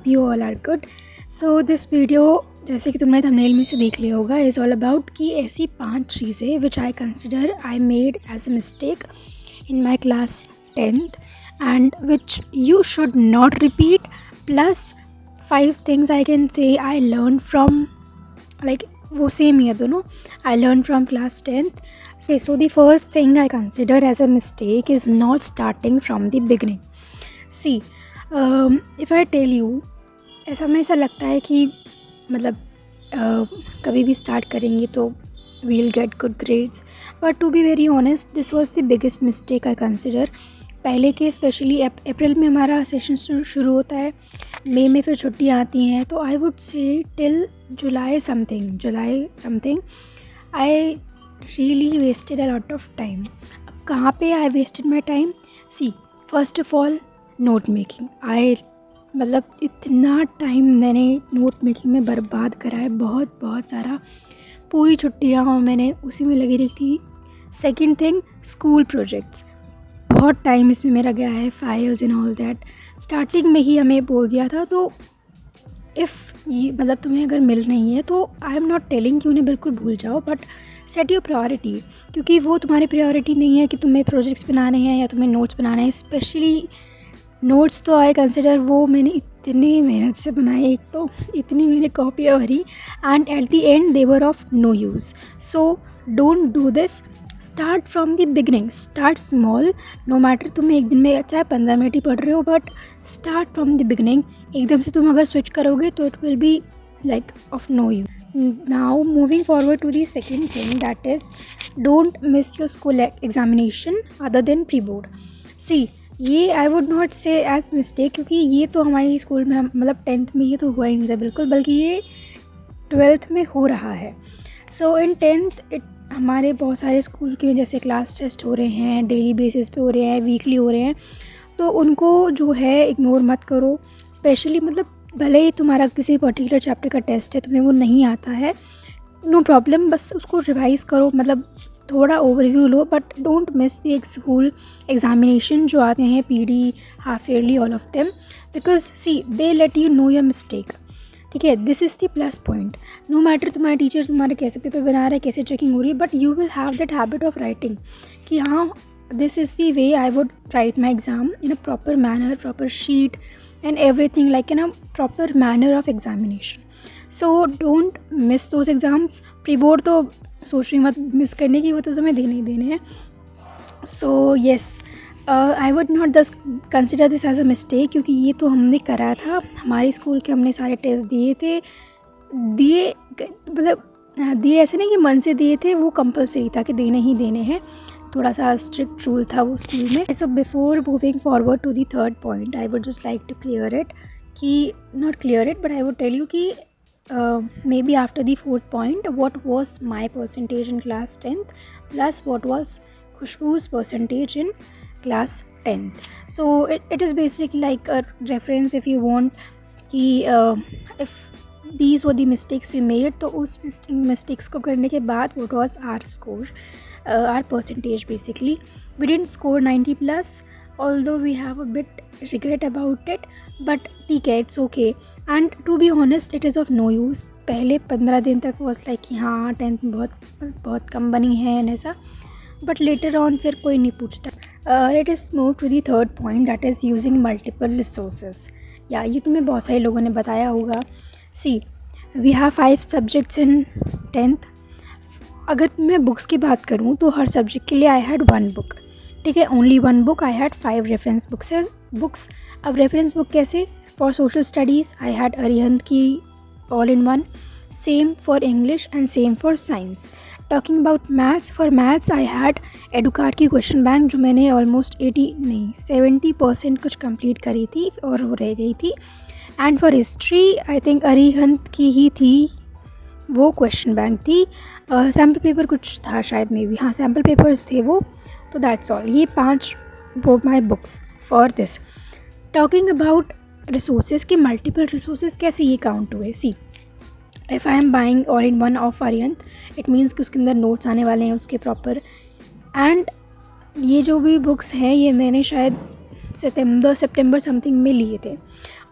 Hope you all are good. So this video, जैसे कि तुमने थंबनेल में से देख लिया होगा, इज़ ऑल अबाउट कि ऐसी 5 चीज़ें which I consider I made as a mistake in my class 10th and which you should not repeat, plus 5 things I can say I learned from, like वो same ही है दोनों, I learned from class 10th. So the first thing I consider as a mistake is not starting from the beginning. See, if I tell you, ऐसा हमें ऐसा लगता है कि मतलब कभी भी स्टार्ट करेंगे तो we'll get good grades, but to be very honest this was the biggest mistake I consider. पहले के स्पेशली अप्रैल में हमारा सेशन शुरू होता है, मई में फिर छुट्टियाँ आती हैं, तो I would say till July something I really wasted a lot of time. अब कहाँ पे I wasted my time? See, first of all note making. मतलब इतना टाइम मैंने नोट मेकिंग में बर्बाद करा है, बहुत सारा. पूरी छुट्टियाँ मैंने उसी में लगी रही थी. सेकंड थिंग, स्कूल प्रोजेक्ट्स, बहुत टाइम इसमें मेरा गया है, files and all that. Starting में ही हमें बोल दिया था, तो इफ़ ये मतलब तुम्हें अगर मिल रही है तो आई एम नॉट टेलिंग कि उन्हें बिल्कुल भूल जाओ, बट सेट योर प्रायोरिटी, क्योंकि वो तुम्हारी प्रायोरिटी नहीं है कि तुम्हें प्रोजेक्ट्स बनाने हैं या तुम्हें नोट्स बनाने हैं. स्पेशली नोट्स तो आई कंसिडर वो मैंने इतनी मेहनत से बनाए, एक तो इतनी मैंने कॉपियाँ भरी and at the end they were of no use. So don't do this. Start from the beginning, start small. No matter तुम एक दिन में चाहे 15 मिनट ही पढ़ रहे हो, but start from the beginning. एकदम से तुम अगर स्विच करोगे तो it will be like of no use. Now moving forward to the second thing, that is don't miss your school examination other than pre board. See, ये I would not say as mistake, क्योंकि ये तो हमारे school में मतलब 10th में ये तो हुआ ही नहीं था बिल्कुल, बल्कि ये 12th में हो रहा है. सो इन 10th हमारे बहुत सारे स्कूल के जैसे क्लास टेस्ट हो रहे हैं, डेली बेसिस पे हो रहे हैं, वीकली हो रहे हैं, तो उनको जो है इग्नोर मत करो. स्पेशली मतलब भले ही तुम्हारा किसी पर्टिकुलर चैप्टर का टेस्ट है, तुम्हें वो नहीं आता है, नो प्रॉब्लम, बस उसको रिवाइज़ करो, मतलब थोड़ा ओवरव्यू लो, but don't miss the school examination जो आते हैं, PD, half yearly, all of them, because see they let you know your mistake. ठीक है, this is the plus point. No matter तुम्हारे टीचर तुम्हारे कैसे पेपर बना रहे हैं, कैसे चेकिंग हो रही है, but you will have that habit of writing कि हाँ, this is the way I would write my exam in a proper manner, proper sheet and everything, like in a proper manner of examination. So don't miss those exams. Pre board तो सोच रही मत miss करने की, वो तो तुम्हें देने ही देने हैं. So yes, I would not thus consider this as a mistake, क्योंकि ये तो हमने करा था. हमारे स्कूल के हमने सारे टेस्ट दिए मतलब दिए ऐसे नहीं कि मन से दिए थे, वो कंपलसरी था कि देने ही देने हैं. थोड़ा सा स्ट्रिक्ट रूल था वो स्कूल में. So before moving forward to the third point, I would just like to clear it कि not clear it, but I would tell you कि maybe after the fourth point, what was my percentage in class 10th plus what was Khushbu's percentage in class 10th. So it is basically like a reference if you want कि if these were the mistakes we made, तो उस mistakes को करने के बाद what was our score, our percentage basically. We didn't score 90 plus, although we have a bit regret about it, but ठीक है, it's okay. And to be honest it is of no use. पहले 15 दिन तक was like कि हाँ 10th में बहुत कम बनी है ऐसा, बट लेटर ऑन फिर कोई नहीं पूछता. Let us move to the third point, that is using multiple resources. या ये तुम्हें बहुत सारे लोगों ने बताया होगा. See, we have 5 subjects in 10th. अगर मैं बुक्स की बात करूँ तो हर सब्जेक्ट के लिए आई हैड 1 बुक. ठीक है, only 1 book. I had 5 reference books. अब रेफरेंस बुक कैसे? For social studies, I had Arihant की all in one. Same for English and same for science. Talking about maths, for maths I had Educard की question bank, जो मैंने almost 70% कुछ complete करी थी और वो रह गई थी. And for history, I think Arihant की ही थी, वो question bank थी. Sample paper कुछ था शायद, मे बी हाँ sample papers थे वो. तो that's all. ये 5 my books for this. Talking about resources के मल्टीपल रिसोर्सेज कैसे ये काउंट हुए? See, if I am buying all in one of Arihant, it means कि उसके अंदर नोट्स आने वाले हैं उसके प्रॉपर. एंड ये जो भी बुक्स हैं ये मैंने शायद सितंबर समथिंग में लिए थे.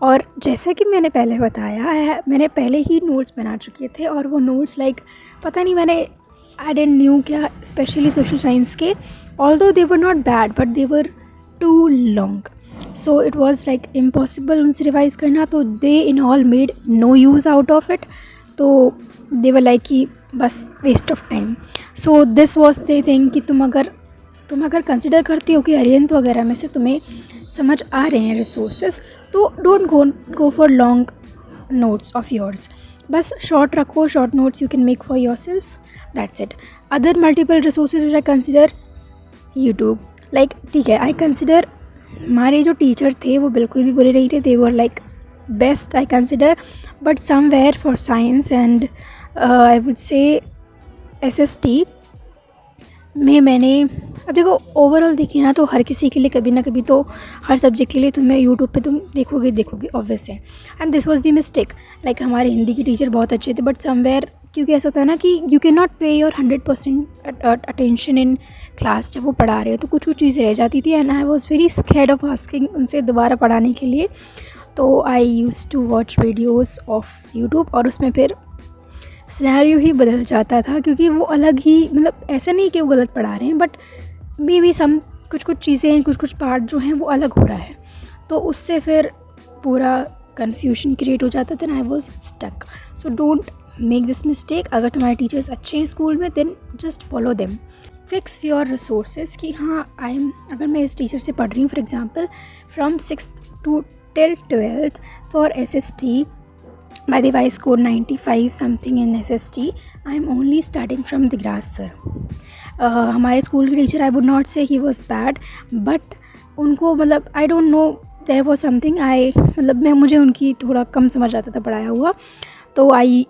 और जैसा कि मैंने पहले बताया है, मैंने पहले ही नोट्स बना चुके थे और वो नोट्स लाइक पता नहीं मैंने आई डेंट न्यू क्या, स्पेशली सोशल साइंस के, although they were not bad but they were too long, so it was like impossible उनसे रिवाइज़ करना, तो they in all made no use out of it, तो they were like कि बस waste of time. So this was the thing कि तुम अगर consider करती हो कि अरिहंत वगैरह में से तुम्हें समझ आ रहे हैं रिसोर्सेज, तो don't go for long notes of yours, बस शॉर्ट रखो, short notes you can make for your self, that's it. Other multiple resources which I consider YouTube, like ठीक है, आई कंसिडर हमारे जो टीचर थे वो बिल्कुल भी बुरे नहीं थे, they were like best I consider, but somewhere for science and I would say SST में मैंने, अब देखो ओवरऑल देखिए ना तो हर किसी के लिए कभी ना कभी तो हर सब्जेक्ट के लिए तुम्हें यूट्यूब पे तुम देखोगे ऑब्वियस है, and this was the mistake. Like हमारे हिंदी के टीचर बहुत अच्छे थे, बट समवेयर क्योंकि ऐसा होता है ना कि यू कैन नॉट पे योर 100% अटेंशन इन क्लास जब वो पढ़ा रहे हो, तो कुछ चीज़ें रह जाती थी, and I was very scared of asking उनसे दोबारा पढ़ाने के लिए, तो I use to watch videos of YouTube, और उसमें फिर सिनेरियो ही बदल जाता था, क्योंकि वो अलग ही, मतलब ऐसा नहीं कि वो गलत पढ़ा रहे हैं, बट मे बी सम कुछ चीज़ें, कुछ पार्ट जो हैं वो अलग हो रहा है, तो उससे फिर पूरा कन्फ्यूजन क्रिएट हो जाता था, I was stuck. So don't make this mistake. अगर तुम्हारे टीचर्स अच्छे हैं स्कूल में, then just follow them, fix your resources कि हाँ अगर मैं इस टीचर से पढ़ रही हूँ, for example from 6th to 12th for SST, by the way I scored 95 something in SST, I am only studying from Digras sir. हमारे स्कूल के teacher, I would not say he was bad, but उनको मतलब I don't know there was something, मुझे उनकी थोड़ा कम समझ आता था पढ़ाया हुआ, तो I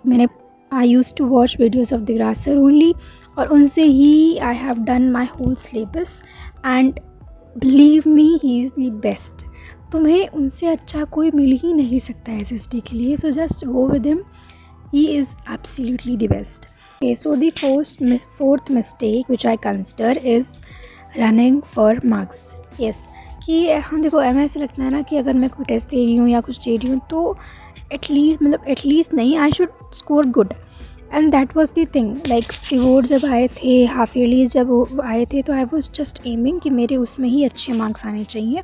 use to watch videos of Digraj sir only, और उनसे ही I have done my whole syllabus, and believe me he is the best. तुम्हें उनसे अच्छा कोई मिल ही नहीं सकता है SST के लिए, so just go with him, he is absolutely the best. Okay, so the fourth mistake which I consider is running for marks. Yes, कि हम देखो हमें ऐसा लगता है ना कि अगर मैं कोई टेस्ट दे रही हूँ या कुछ दे रही हूँ, तो एटलीस्ट नहीं, I should score good, and that was the thing. Like reward जब आए थे, हाफ ईयरली जब आए थे, तो आई वॉज जस्ट एमिंग कि मेरे उसमें ही अच्छे मार्क्स आने चाहिए,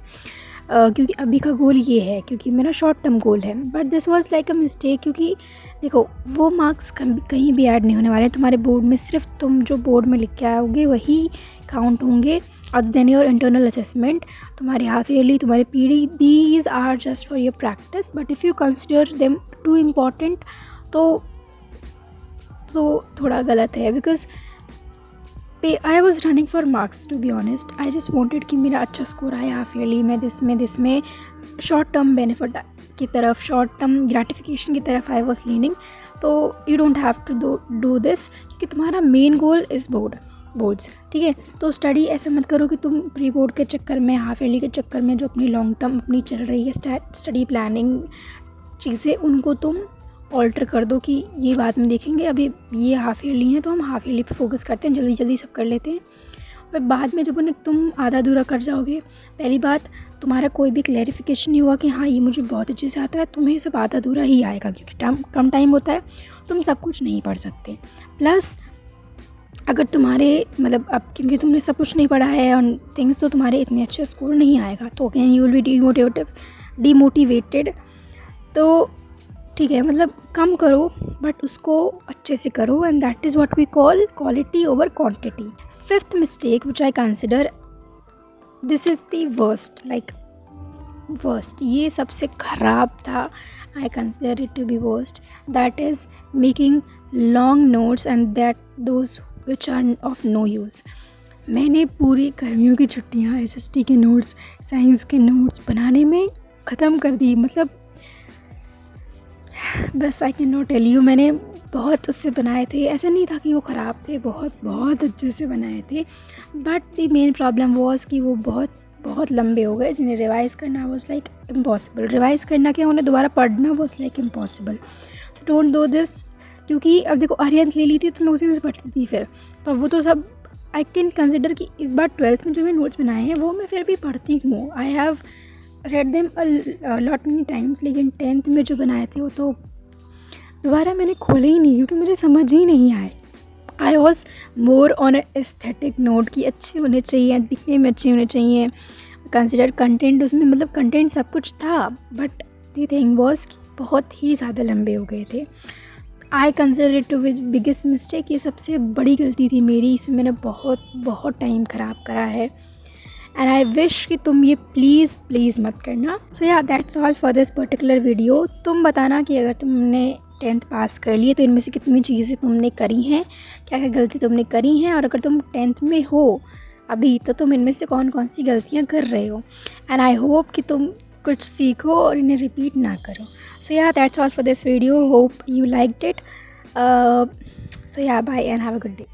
क्योंकि अभी का गोल ये है, क्योंकि मेरा शॉर्ट टर्म गोल है। But this was like a mistake, क्योंकि देखो वो मार्क्स कहीं भी ऐड नहीं होने वाले तुम्हारे बोर्ड में, सिर्फ तुम जो बोर्ड में लिख के आओगे वही काउंट होंगे, other than your internal assessment, तुम्हारे हाफ ईयरली, तुम्हारे PD, these are just for your practice. But if you consider them too important, तो थोड़ा गलत है, because I was running for marks, to be honest. I just wanted कि मेरा अच्छा score आए हाफ ईयरली में, दिस में शॉर्ट टर्म बेनिफिट की तरफ, शॉर्ट टर्म ग्रेटिफिकेशन की तरफ आई वॉज लीनिंग। तो you don't have to do this, क्योंकि तुम्हारा मेन गोल इज़ बोर्ड्स, ठीक है। तो स्टडी ऐसा मत करो कि तुम प्री बोर्ड के चक्कर में, हाफ ईयरली के चक्कर में, जो अपनी लॉन्ग टर्म अपनी चल रही है स्टडी प्लानिंग चीज़ें, उनको तुम ऑल्टर कर दो कि ये बाद में देखेंगे, अभी ये हाफ ईयरली हैं तो हम हाफ ईयरली पे फोकस करते हैं, जल्दी जल्दी सब कर लेते हैं। और बाद में जब उन्हें तुम आधा अधूरा कर जाओगे, पहली बात तुम्हारा कोई भी क्लैरिफिकेशन नहीं हुआ कि हाँ ये मुझे बहुत अच्छे से आता है, तुम्हें सब आधा अधूरा ही आएगा, क्योंकि कम टाइम होता है, तुम सब कुछ नहीं पढ़ सकते। प्लस अगर तुम्हारे अब क्योंकि तुमने सब कुछ नहीं पढ़ा है और थिंग्स, तो तुम्हारे इतने अच्छे स्कोर नहीं आएगा, तो again you will be demotivated. तो ठीक है, कम करो बट उसको अच्छे से करो, and that is what we call quality over quantity. Fifth mistake which I consider, this is the worst, ये सबसे ख़राब था, I consider it to be worst, that is making long notes and that those which are of no use. मैंने पूरी गर्मियों की छुट्टियाँ SST के नोट्स, साइंस के नोट्स बनाने में ख़त्म कर दी, बस I can not tell you, मैंने बहुत उससे बनाए थे, ऐसा नहीं था कि वो ख़राब थे, बहुत अच्छे से बनाए थे, but the main problem was कि वो बहुत लंबे हो गए, जिन्हें रिवाइज़ करना वॉज लाइक इम्पॉसिबल। रिवाइज़ करना क्या, उन्हें दोबारा पढ़ना वॉज लाइक इम्पॉसिबल। तो डोंट डू दिस, क्योंकि अब देखो आर्यन ले ली थी तो मैं उसी में से पढ़ती थी फिर, तो वो तो सब आई कैन कंसिडर कि इस बार 12th में जो मैं नोट्स बनाए हैं वो मैं फिर भी पढ़ती हूँ। I have read them lot many times, लेकिन 10th में जो बनाए थे वो तो दोबारा मैंने खोले ही नहीं क्योंकि मुझे समझ ही नहीं आए। I was more on aesthetic note कि अच्छे होने चाहिए, दिखने में अच्छे होने चाहिए, कंसिडर कंटेंट उसमें, मतलब कंटेंट सब कुछ था, बट द थिंग वॉज कि बहुत ही ज़्यादा लंबे हो गए थे। I consider it to which biggest mistake, ये सबसे बड़ी गलती थी मेरी, इसमें मैंने बहुत टाइम ख़राब करा है। एंड आई विश कि तुम ये प्लीज़ मत करना। सो yeah that's all for this particular video. तुम बताना कि अगर तुमने 10th पास कर लिए तो इनमें से कितनी चीज़ें तुमने करी हैं, क्या क्या गलती तुमने करी हैं, और अगर तुम 10th में हो अभी तो तुम इनमें से कौन कौन सी गलतियाँ कर रहे हो। एंड आई होप कि तुम कुछ सीखो और इन्हें रिपीट ना करो। So yeah that's all for this video, hope you liked it. So yeah bye and have a good day.